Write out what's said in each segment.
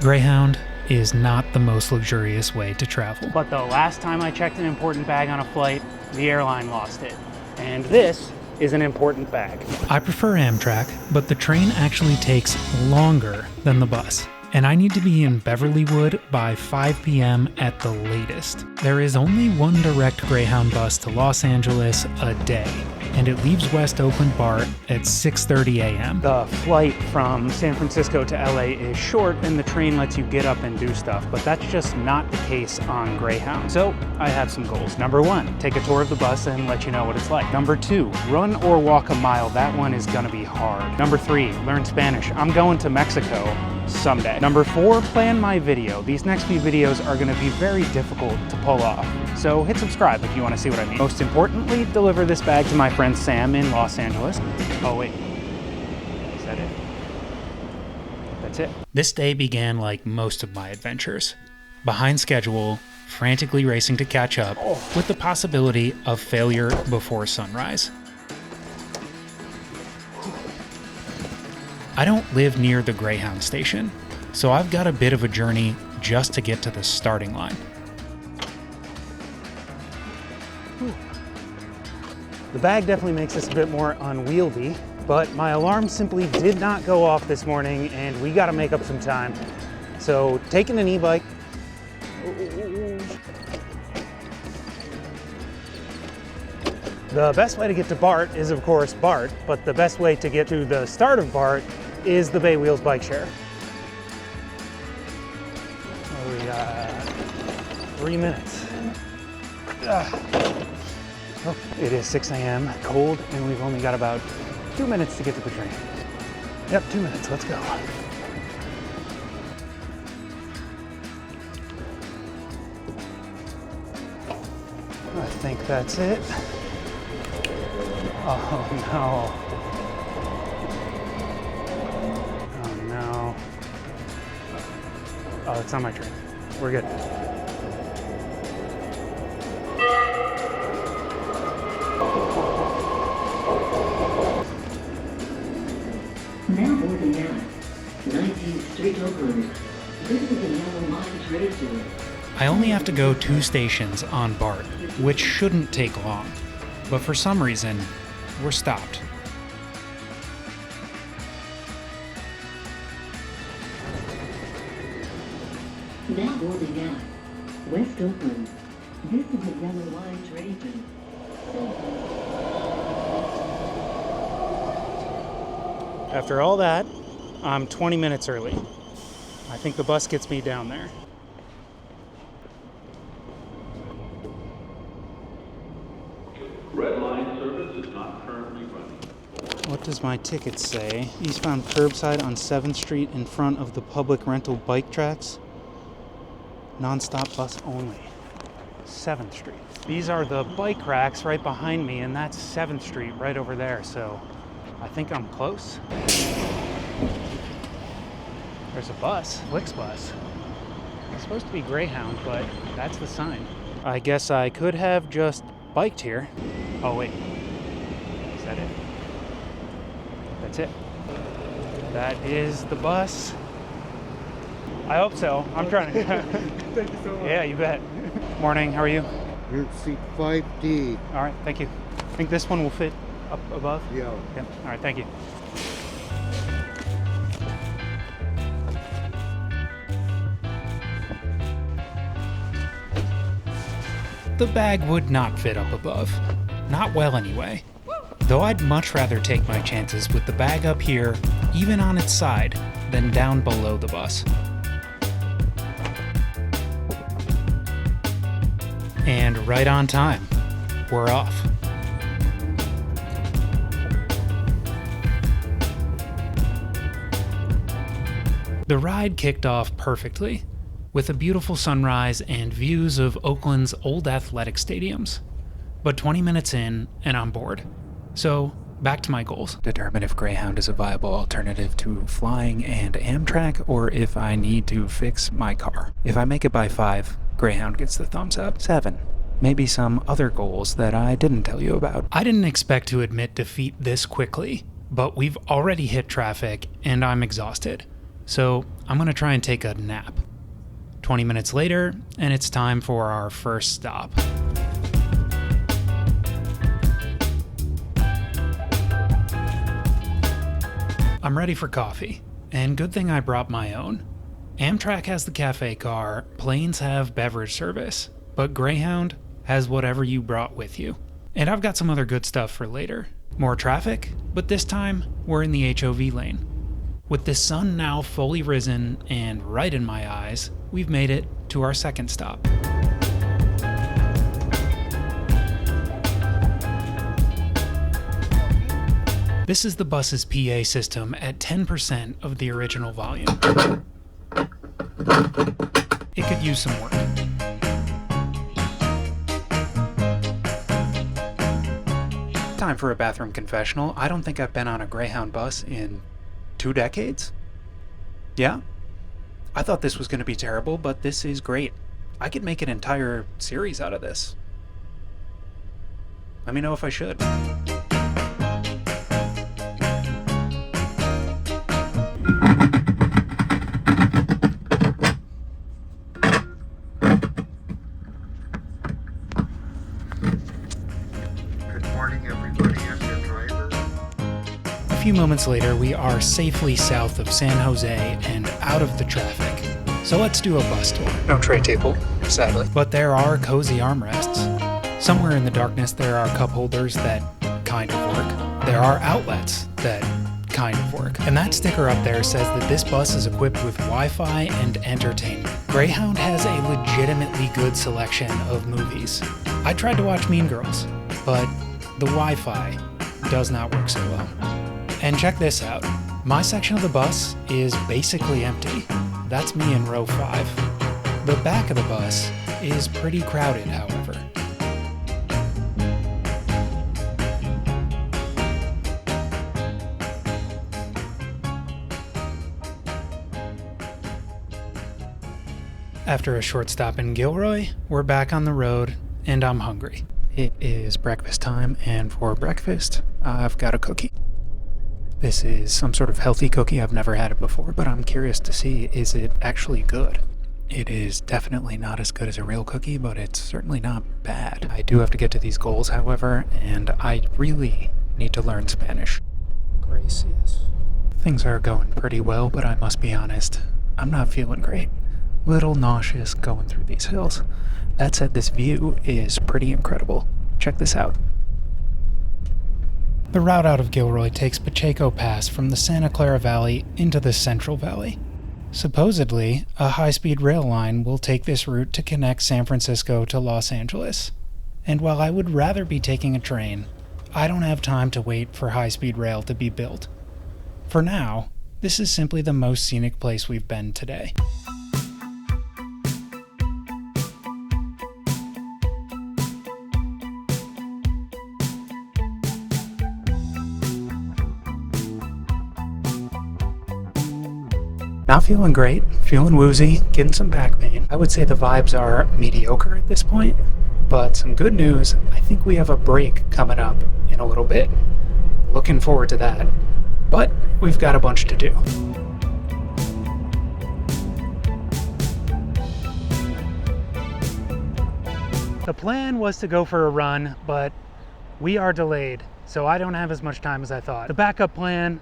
Greyhound is not the most luxurious way to travel. But the last time I checked an important bag on a flight, the airline lost it. And this is an important bag. I prefer Amtrak, but the train actually takes longer than the bus. And I need to be in Beverlywood by 5 p.m. at the latest. There is only one direct Greyhound bus to Los Angeles a day, and it leaves West Oakland BART at 6:30 a.m. The flight from San Francisco to LA is short and the train lets you get up and do stuff, but that's just not the case on Greyhound. So I have some goals. Number 1, take a tour of the bus and let you know what it's like. Number 2, run or walk a mile. That one is gonna be hard. Number 3, learn Spanish. I'm going to Mexico someday. Number 4, plan my video. These next few videos are gonna be very difficult to pull off. So hit subscribe if you wanna see what I mean. Most importantly, deliver this bag to my friend Sam in Los Angeles. Oh wait, is that it? That's it. This day began like most of my adventures. Behind schedule, frantically racing to catch up, with the possibility of failure before sunrise. I don't live near the Greyhound station, so I've got a bit of a journey just to get to the starting line. The bag definitely makes this a bit more unwieldy, but my alarm simply did not go off this morning and we gotta make up some time. So taking an e-bike, the best way to get to BART is of course BART, but the best way to get to the start of BART is the Bay Wheels bike share. Oh, we got 3 minutes. Oh, it is 6 a.m., cold, and we've only got about 2 minutes to get to the train. Yep, 2 minutes, let's go. I think that's it. Oh no. Oh no. Oh, it's on my train. We're good. Now boarding out. 19th Street Oakland. This is a yellow line trade zone. I only have to go 2 stations on BART, which shouldn't take long, but for some reason, we're stopped. Now boarding out. West Oakland. This is a yellow line trade zone. After all that, I'm 20 minutes early. I think the bus gets me down there. Red line service is not currently running. What does my ticket say? Eastbound curbside on 7th Street in front of the public rental bike tracks. Non-stop bus only. 7th Street. These are the bike racks right behind me, and that's 7th Street right over there, so I think I'm close. There's a bus, Flixbus. It's supposed to be Greyhound, but that's the sign. I guess I could have just biked here. Oh wait, is that it? That's it. That is the bus. I hope so. I'm trying to. Thank you so much. Yeah, you bet. Morning, how are you? You're at seat 5D. All right, thank you. I think this one will fit up above? Yeah. Yeah. All right, thank you. The bag would not fit up above. Not well anyway. Though I'd much rather take my chances with the bag up here, even on its side, than down below the bus. And right on time. We're off. The ride kicked off perfectly, with a beautiful sunrise and views of Oakland's old athletic stadiums. But 20 minutes in, and I'm bored. So, back to my goals. Determine if Greyhound is a viable alternative to flying and Amtrak, or if I need to fix my car. If I make it by 5, Greyhound gets the thumbs up. 7. Maybe some other goals that I didn't tell you about. I didn't expect to admit defeat this quickly, but we've already hit traffic, and I'm exhausted. so I'm gonna try and take a nap. 20 minutes later, and it's time for our first stop. I'm ready for coffee, and good thing I brought my own. Amtrak has the cafe car, planes have beverage service, but Greyhound has whatever you brought with you. And I've got some other good stuff for later. More traffic, but this time we're in the HOV lane. With the sun now fully risen and right in my eyes, we've made it to our second stop. This is the bus's PA system at 10% of the original volume. It could use some work. Time for a bathroom confessional. I don't think I've been on a Greyhound bus in 2 decades? Yeah? I thought this was going to be terrible, but this is great. I could make an entire series out of this. Let me know if I should. A few moments later, we are safely south of San Jose and out of the traffic. So let's do a bus tour. No tray table, sadly. But there are cozy armrests. Somewhere in the darkness, there are cup holders that kind of work. There are outlets that kind of work. And that sticker up there says that this bus is equipped with Wi-Fi and entertainment. Greyhound has a legitimately good selection of movies. I tried to watch Mean Girls, but the Wi-Fi does not work so well. And check this out. My section of the bus is basically empty. That's me in row 5. The back of the bus is pretty crowded, however. After a short stop in Gilroy, we're back on the road, and I'm hungry. It is breakfast time, and for breakfast, I've got a cookie. This is some sort of healthy cookie. I've never had it before, but I'm curious to see, is it actually good? It is definitely not as good as a real cookie, but it's certainly not bad. I do have to get to these goals, however, and I really need to learn Spanish. Gracias. Things are going pretty well, but I must be honest, I'm not feeling great. Little nauseous going through these hills. That said, this view is pretty incredible. Check this out. The route out of Gilroy takes Pacheco Pass from the Santa Clara Valley into the Central Valley. Supposedly, a high-speed rail line will take this route to connect San Francisco to Los Angeles. And while I would rather be taking a train, I don't have time to wait for high-speed rail to be built. For now, this is simply the most scenic place we've been today. Not feeling great, feeling woozy, getting some back pain. I would say the vibes are mediocre at this point, but some good news, I think we have a break coming up in a little bit. Looking forward to that, but we've got a bunch to do. The plan was to go for a run, but we are delayed, so I don't have as much time as I thought. The backup plan,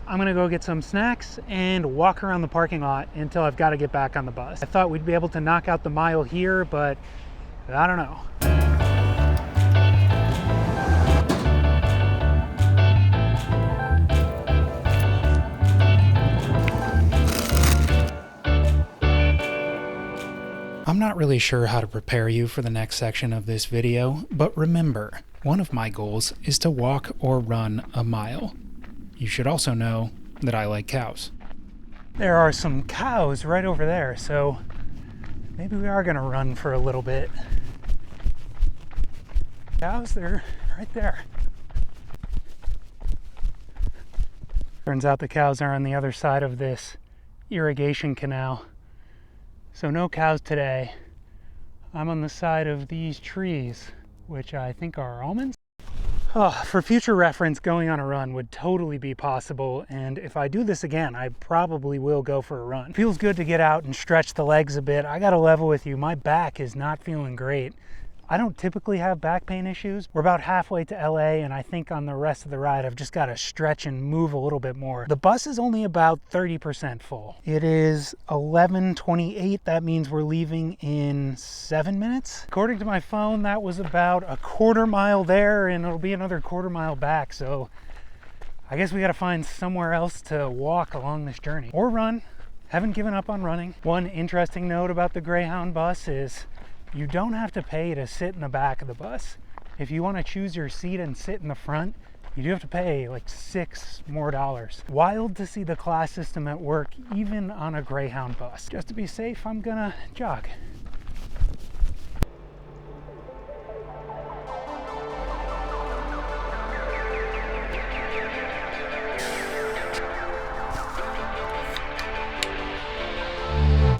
I'm gonna go get some snacks and walk around the parking lot until I've got to get back on the bus. I thought we'd be able to knock out the mile here, but I don't know. I'm not really sure how to prepare you for the next section of this video, but remember, one of my goals is to walk or run a mile. You should also know that I like cows. There are some cows right over there, so maybe we are going to run for a little bit. Cows, they're right there. Turns out the cows are on the other side of this irrigation canal. So no cows today. I'm on the side of these trees, which I think are almonds. Oh, for future reference, going on a run would totally be possible, and if I do this again, I probably will go for a run. Feels good to get out and stretch the legs a bit. I gotta level with you, my back is not feeling great. I don't typically have back pain issues. We're about halfway to LA, and I think on the rest of the ride, I've just got to stretch and move a little bit more. The bus is only about 30% full. It is 11:28. That means we're leaving in 7 minutes. According to my phone, that was about a quarter mile there, and it'll be another quarter mile back. So I guess we got to find somewhere else to walk along this journey or run. Haven't given up on running. One interesting note about the Greyhound bus is you don't have to pay to sit in the back of the bus. If you want to choose your seat and sit in the front, you do have to pay like $6 more. Wild to see the class system at work, even on a Greyhound bus. Just to be safe, I'm gonna jog.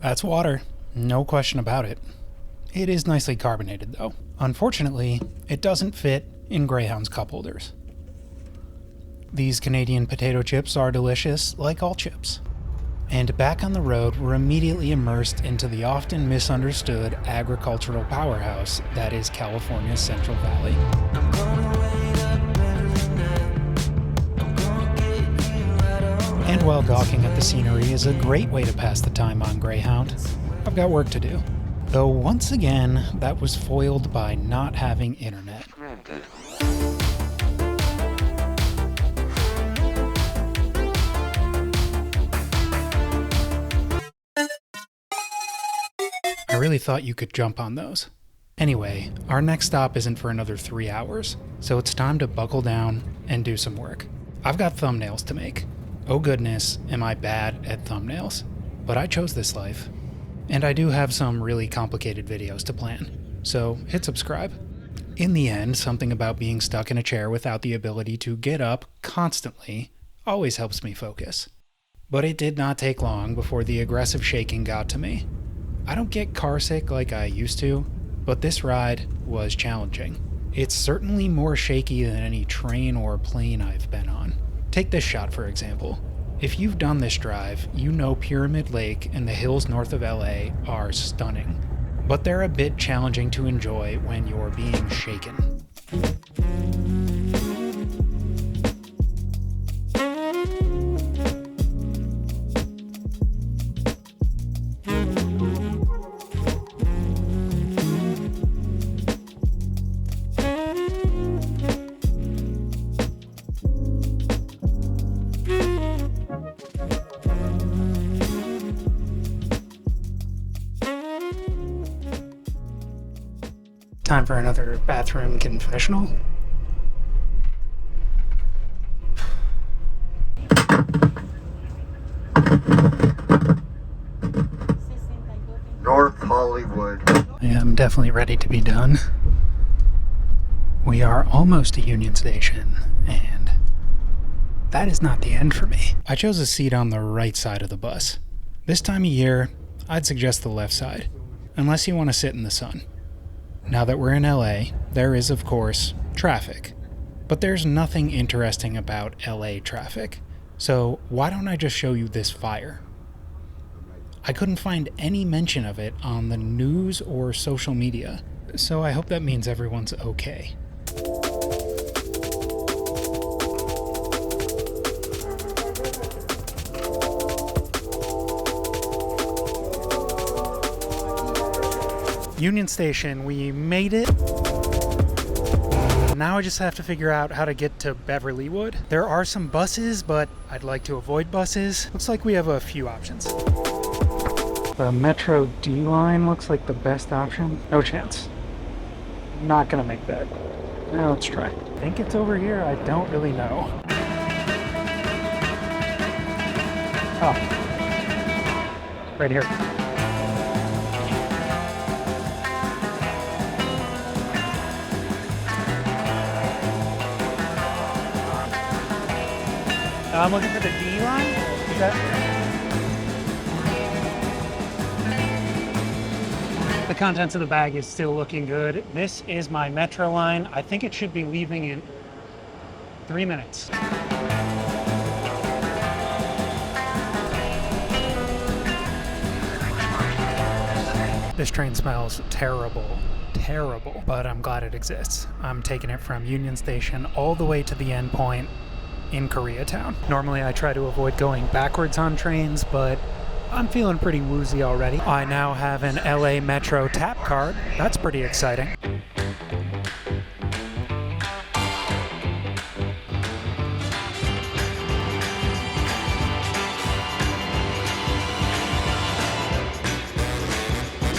That's water, no question about it. It is nicely carbonated though. Unfortunately, it doesn't fit in Greyhound's cup holders. These Canadian potato chips are delicious, like all chips. And back on the road, we're immediately immersed into the often misunderstood agricultural powerhouse that is California's Central Valley. And while gawking at the scenery is a great way to pass the time on Greyhound, I've got work to do. Though once again, that was foiled by not having internet. I really thought you could jump on those. Anyway, our next stop isn't for another 3 hours, so it's time to buckle down and do some work. I've got thumbnails to make. Oh goodness, am I bad at thumbnails. But I chose this life. And I do have some really complicated videos to plan, so hit subscribe. In the end, something about being stuck in a chair without the ability to get up constantly always helps me focus. But it did not take long before the aggressive shaking got to me. I don't get carsick like I used to, but this ride was challenging. It's certainly more shaky than any train or plane I've been on. Take this shot for example. If you've done this drive, you know Pyramid Lake and the hills north of LA are stunning, but they're a bit challenging to enjoy when you're being shaken. Time for another bathroom confessional. North Hollywood. I am definitely ready to be done. We are almost to Union Station, and that is not the end for me. I chose a seat on the right side of the bus. This time of year, I'd suggest the left side, unless you want to sit in the sun. Now that we're in LA, there is, of course, traffic. But there's nothing interesting about LA traffic. So why don't I just show you this fire? I couldn't find any mention of it on the news or social media, so I hope that means everyone's okay. Union Station, we made it. Now I just have to figure out how to get to Beverlywood. There are some buses, but I'd like to avoid buses. Looks like we have a few options. The Metro D line looks like the best option. No chance. Not gonna make that. Now let's try. I think it's over here. I don't really know. Oh. Right here. I'm looking for the D line. Is that... The contents of the bag is still looking good. This is my Metro line. I think it should be leaving in 3 minutes. This train smells terrible, terrible, but I'm glad it exists. I'm taking it from Union Station all the way to the end point in Koreatown. Normally I try to avoid going backwards on trains, but I'm feeling pretty woozy already. I now have an LA Metro tap card. That's pretty exciting.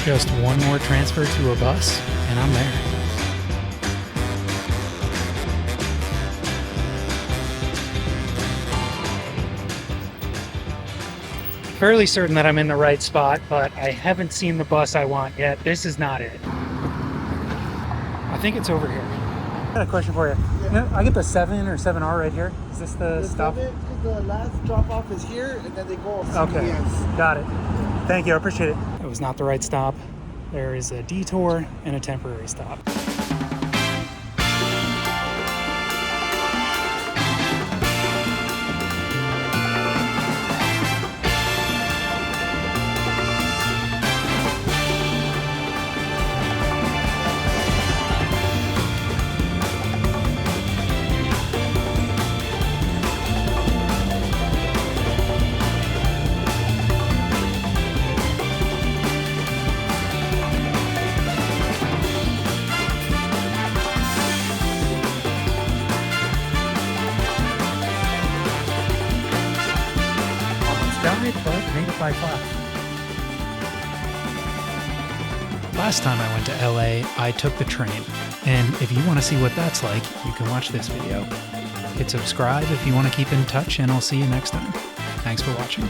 Just one more transfer to a bus, and I'm there. Fairly certain that I'm in the right spot, but I haven't seen the bus I want yet. This is not it. I think it's over here. I got a question for you. Yeah. I get the 7 or 7R right here. Is this the stop? The last drop off is here, and then they go. Okay, got it. Thank you, I appreciate it. It was not the right stop. There is a detour and a temporary stop. But made it by 5. Last time I went to LA, I took the train. And if you want to see what that's like, you can watch this video. Hit subscribe if you want to keep in touch, and I'll see you next time. Thanks for watching.